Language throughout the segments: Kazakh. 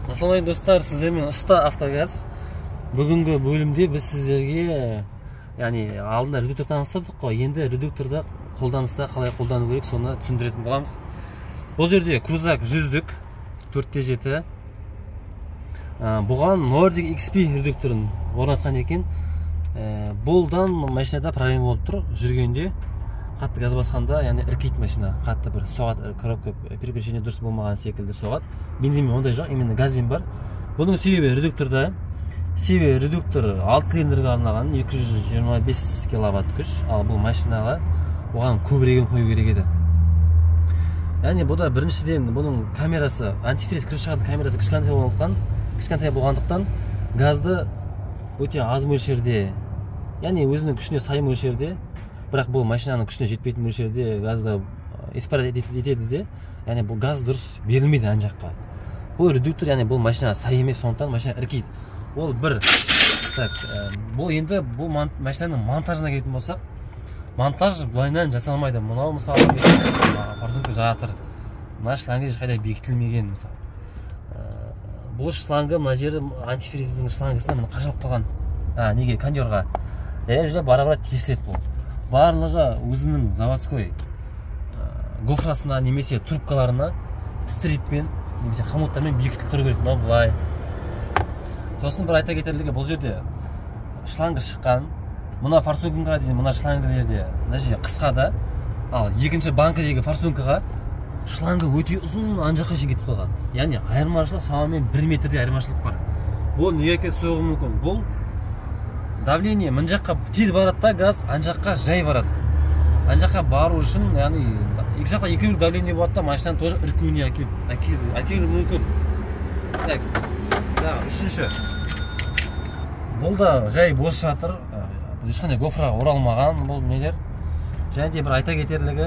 Ассалаумағалейкум достар, сіздермен Ұста Автогаз. Бүгінгі бөлімде біз сіздерге алдында редуктор таныстырдық қой, енді редукторды қолданыста қалай қолдану керек, соны түсіндіретін боламыз. Бұл жерде крузак 100-дік 4T7. Бұған Nordic XP редукторын орнатқан екен. Бұлдан машинада проблема болып тұр, жүргенде қатты газ басқанда, іркейді машина, қатты бір соғады, коробка переключение дұрыс болмаған секілді соғады. Бензинмен ондай жоқ, именно газбен бар. Бұның себебі редукторда, редуктор 6 цилиндрге арналған 225 киловатт күш, ал бұл машинаға оған көбірегін қою керек еді. Бұда біріншіден бұның камерасы, антифриз кіріп шығатын камерасы кішкентай болғандықтан газды өте аз мөлшерде, өзінің күшіне сай мөлшерде, бірақ бұл машинаның күшіне жетпейтін мөлшерде газды испарять етеді де, бұл газ дұрыс берілмейді ан жаққа. Бұл редуктор, бұл машина сай емес, сондықтан машина іркейді. Ол бір. Бұл енді бұл машинаның монтажына келетін болсақ, монтаж былайынан жасалмайды. Мынау мысалы форсунка жатыр. Мына шланга ешқайда бекітілмеген мысалы. Бұл шланга мына жері антифриздың шлангасына қажылып қалған. Неге? кондерға. Бара-бара тесіледі бұл. Барлығы өзінің заводской гофрасына немесе трубкаларына стриппен немесе хомуттармен бекітіліп тұру керек. Мынау былай. Сосын бір айта кетерлігі, бұл жерде шланга шыққан. Мына форсункаға дейін мына шланга жерде қысқа да, ал екінші банкадегі форсункаға шланга өте ұзын ан жаққа шейін кетіп қалған. Айырмашылық шамамен 1 метрдей айырмашылық бар. Бұл неге соғуы мүмкін? Бұл давление мына жаққа тез барады да, газ ан жаққа жай барады. Ан жаққа бару үшін, екі жақта екеуі давление болады да, машинаны тоже іркуіне әкелуі мүмкін. Үшінші. Бұл да жай бос жатыр. Ешқандай гофраға оралмаған бұл нелер. Және де бір айта кетерлігі,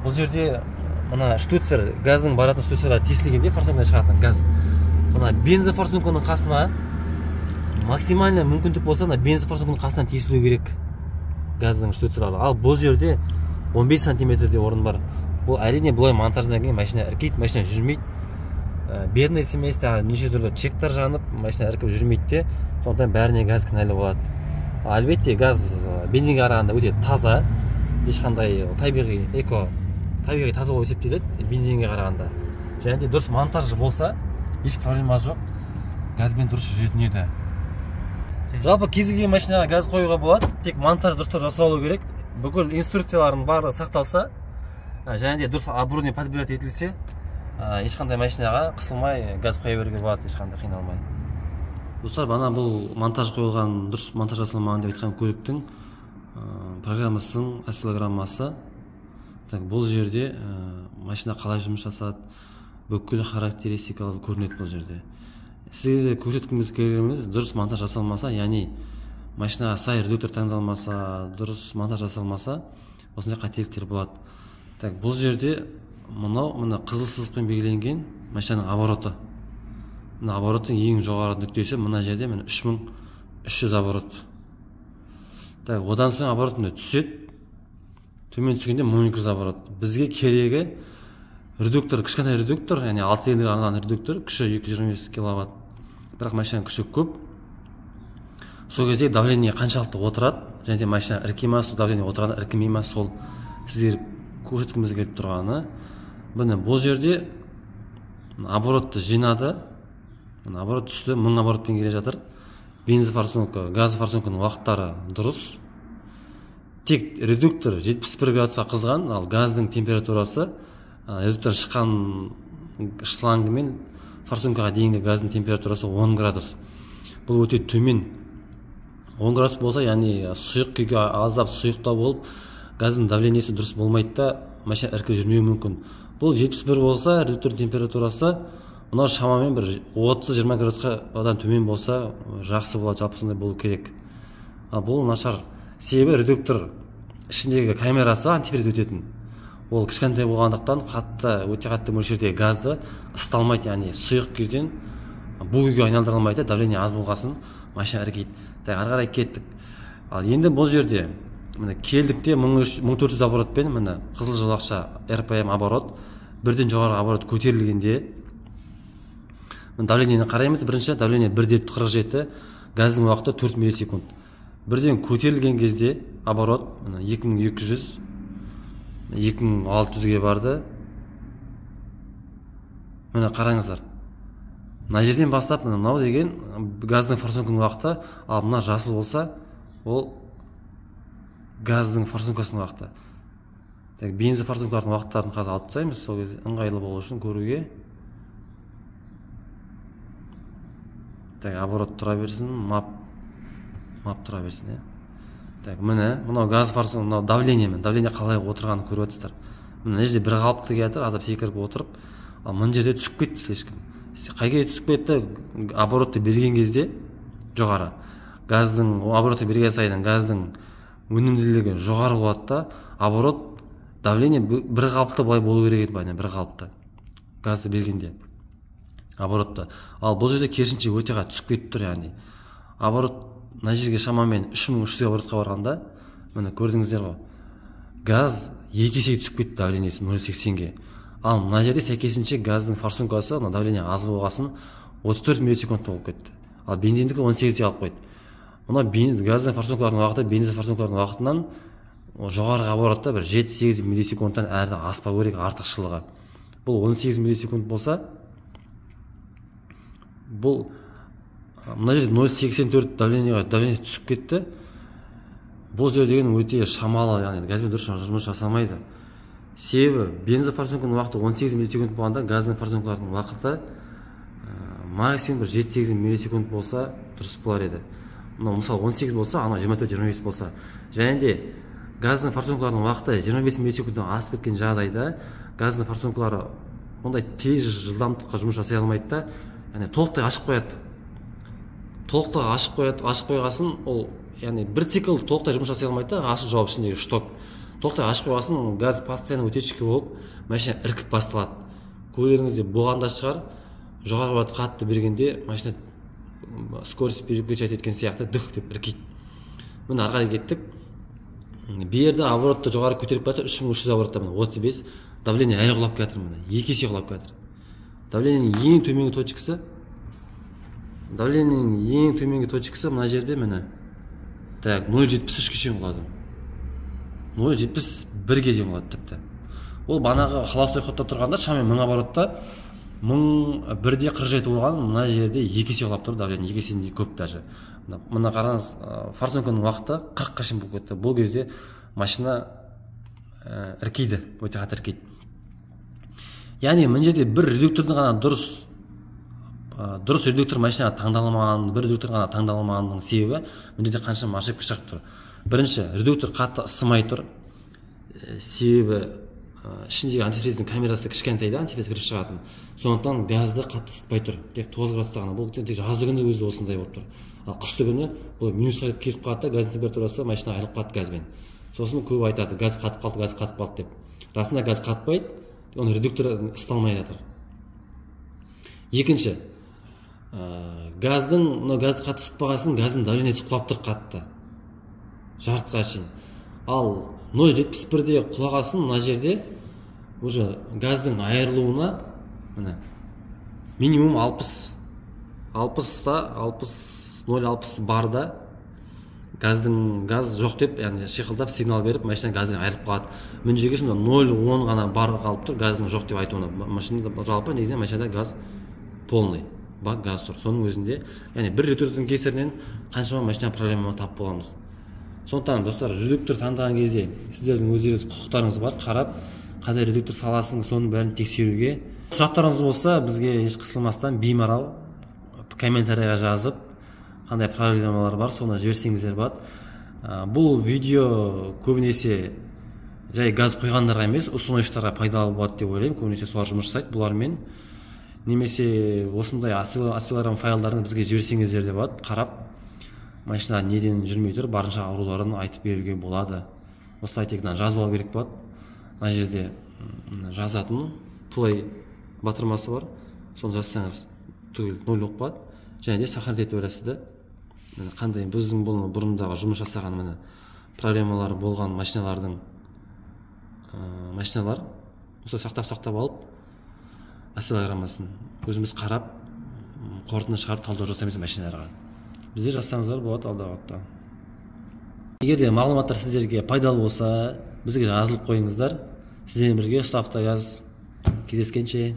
бұл жерде мына штуцер, газдың баратын штуцерға тесілгенде форсункадан шығатын газ. Мына бензин форсунканың қасына максимально мүмкіндік болса, бензин форсунканың қасынан тесілу керек газдың штуцерлары. Ал бұл жерде 15 сантиметрде орын бар. Бұл әрине бұлай монтаждан кейін машина іркейді, машина жүрмейді. Бедный семейство неше түрлі чектар жанып, машина іркіп жүрмейді де, сондықтан бәріне газ кінәлі болады. Әлбетте газ бензинге қарағанда өте таза, ешқандай табиғи таза болып есептеледі бензинге қарағанда. Және де дұрыс монтаж болса, еш проблема жоқ, газбен дұрыс жүретін еді. Жалпы кез келген машинаға газ қоюға болады, тек монтаж дұрыс жасалу керек. Бүкіл инструкциялардың барлығы сақталса, және де дұрыс оборудование подбирать етілсе, ешқандай машинаға қысылмай газ қоя беруге болады, ешқандай қиналмай. Достар, бана бұл монтаж қойылған, дұрыс монтаж жасалмаған деп айтқан көліктің программасының осциллограммасы. Бұл жерде машина қалай жұмыс жасады, бүкіл характеристикалары көрінеді бұл жерде. Сізге көрсеткіміз келгеніміз, дұрыс монтаж жасалмаса, машинаға сай редуктор таңдалмаса, дұрыс монтаж жасалмаса, осындай қателіктер болады. Бұл жерде мына қызыл сызықпен белгіленген машинаның обороты. Мына обороттың ең жоғары нүктесі мына жерде 3300 оборот. Одан соң оборот түседі, төмен түскенде 1200 оборот. Бізге керегі редуктор, кішкентай редуктор, 6 цилиндрге арналған редуктор, күші 225 киловатт. Бірақ машинаның күші көп. Сол кезде давление қаншалықты отырады, және де машина іркей ма, сол давление отырады, іркемей ма, сол сіздер көрсеткіміз келіп тұрғаны. Бұл жерде оборотты жинады, оборот түсті, 1000 оборотпен келе жатыр. Бензин форсунка, газ форсунканың уақыттары дұрыс. Тек редуктор 71 градусқа қызған, ал газдың температурасы редуктордан шыққан шлангі мен форсункаға дейінгі газдың температурасы 10 градус. Бұл өте төмен. 10 градус болса, сұйық күйге аздап сұйықтау болып, газдың давлениесі дұрыс болмайды да, машина іркіп жүрмеуі мүмкін. Бұл 71 болса, редуктордың температурасы мынау шамамен бір 30-20 градусқа одан төмен болса, жақсы болады, жалпы сондай болу керек. Бұл нашар. Себебі редуктор ішіндегі камерасы антифриз өтетін. Ол кішкентай болғандықтан өте қатты мөлшерде газды ысыталмайды, сұйық күйден бу күйге айналдырылмайды, давление аз болғасын машина іркейді. Ары қарай кеттік. Ал енді бұл жерде келдікте 1400 оборотпен қызыл жолақша RPM оборот, бірден жоғары оборот көтерілгенде давлениені қараймыз. Бірінші давление 1,47, газдың уақыты 4 миллисекунд. Бірден көтерілген кезде оборот 2200, 2600-ге барды. Міне қараңыздар. Мына жерден бастап мынау деген газдың форсунканың уақыты, ал мына жасыл болса, ол газдың форсункасының уақыты. Бензин форсункалардың уақыттарын қазір алып тастаймыз, сол кезде ыңғайлы болу үшін көруге. Оборот тұра берсін, мап тұра берсін. Міне, мынау газ форсунка, мынау давление қалай отырғанын көріп отырсыздар. Мына жерде бір қалыпты келатыр, азап секіріп отырып, ал мына жерде түсіп кетті слишком. Қайға түсіп кетті? Оборотты берген кезде жоғары. Газдың оборотты берген сайын газдың өнімділігі жоғары болады да, оборот давление бір қалыпты былай болу керек еді, бір қалыпты. Газды бергенде оборотты. Ал бұл жерде керісінше өте қатты түсіп кетіп тұр, яғни. Оборот мына жерге шамамен 3300 оборотқа барғанда, міне көрдіңіздер ғой. Газ 2 есе түсіп кетті давлениесі 0,80-ге. Ал мына жерде сәйкесінше газдың форсункасы, давление аз болғасын 34 миллисекунд болып кетті. Ал бензиндікі 18-ге алып қойды. Мына газдың форсункалардың уақыты бензин форсункалардың уақытынан жоғарғы оборотта бір 7-8 миллисекундтан әрі аспау керек артықшылығы. Бұл 18 миллисекунд болса, бұл мына жерде 0,84 давление түсіп кетті. Бұл жер деген өте шамалы, яғни газбен дұрыс жұмыс жасамайды. Себебі бензин форсунканың уақыты 18 миллисекунд болғанда, газдың форсункалардың уақыты максимум бір 7-8 миллисекунд болса дұрыс болар еді. Мысалы 18 болса, ана 24-25 болса. Және де газдың форсункалардың уақыты 25 миллисекундтан асып кеткен жағдайда газдың форсункалары ондай тез жылдамдыққа жұмыс жасай алмайды да, яғни толықтай ашып қояды. Толықтай ашып қойғасын, ол яғни бір цикл толықтай жұмыс жасай алмайды да, ашып жауап ішіндегі шток. Толықтай ашып қойғасын, газ постоянно утечка болып, машина іркіп басталады. Көйлеріңізде болғанда шығар, жоғары оборот қатты бергенде машина скорость переключать еткен сияқты дүх деп іркейді. Міне ары қарай кеттік. Берді оборотты жоғары көтеріп кетті, 3300 оборотта 35, давление әлі құлап кетір, 2 есе құлап кетір. Давлениенің ең төменгі точкасы мына жерде міне 0,73-ге шейін құлады. 0,71-ге дейін құлады тіпті. Ол банағы холостой ходта тұрғанда шамамен 1000 оборотта 1,47 болған, мына жерде 2 есе құлап тұр, давление 2 еседен көп даже. Мына қараңыз, форсунканың уақыты 40-қа шейін болып кетті. Бұл кезде машина іркейді, өте қатты іркейді. Яғни мына жерде бір редуктордың ғана дұрыс редуктор машинаға таңдалмаған, бір редуктор ғана таңдалмағанның себебі мына жерде қаншама ошибка шығып тұр. Бірінші, редуктор қатты ысымай тұр. Себебі ішіндегі антифриздің камерасы кішкентай да, антифриз кіріп шығатын. Сондықтан газды қатты ысытпай тұр. Тек 9 градуста ғана. Бұл тек жазды күні өзі осындай болып тұр. Ал қысты күні бұл минусқа келіп қалады, газдың температурасы машина айырылып қалады газбен. Сосын көп айтады, газ қатып қалды деп. Расында газ қатпайды, оны редуктор ысыталмай жатыр. Екінші, газды қатты ысытпағасын, газдың давлениесі құлап тұр қатты. Жартыға шейін. Ал 0,71-де құлағасын, мына жерде уже газдың айырылуына минимум 0,60 барда газ жоқ деп, яғни шиқылдап сигнал беріп, машина газдан айырылып қалады. Мына жерге 0,10 ғана бар қалып тұр, газдың жоқ деп айтуына. Машинада жалпы негізінен машинада газ полный, газ тұр. Соның өзінде, яғни бір редуктордың кесірінен қаншама машина проблемаға тап боламыз. Сондықтан достар, редуктор таңдаған кезде сіздердің өздеріңіз құқықтарыңыз бар, қарап, қандай редуктор саласың, соның бәрін тексеруге. Сұрақтарыңыз болса, бізге еш қысылмастан беймарал комментарийға жазып, қандай проблемалар бар, соны жіберсеңіздер болады. Бұл видео көбінесе жай газ қойғандарға емес, установщиктарға пайдалы болады деп ойлаймын. Көбінесе солар жұмыс жасайды бұлармен. Немесе осындай осциллограмм файлдарын бізге жіберсеңіздер де болады, қарап, машина неден жүрмей тұр, барынша ауруларын айтып беруге болады. Осылай тек жазып алу керек болады. Мына жерде жазатын play батырмасы бар. Соны жазсаңыз түгел 0 болып қалады. Және де сохранить етіп бересіз. Қандай біздің бұл бұрындағы жұмыс жасаған проблемалары болған машиналар осы сақтап алып осциллограммасын өзіміз қарап қорытынды шығарып талдау жасаймыз машиналарға. Біздер жазсаңыздар болады алдағы уақытта. Егер де мағлұматтар сіздерге пайдалы болса, бізге жазылып қойыңыздар. Сіздермен бірге ұстафта жаз. Кездескенше.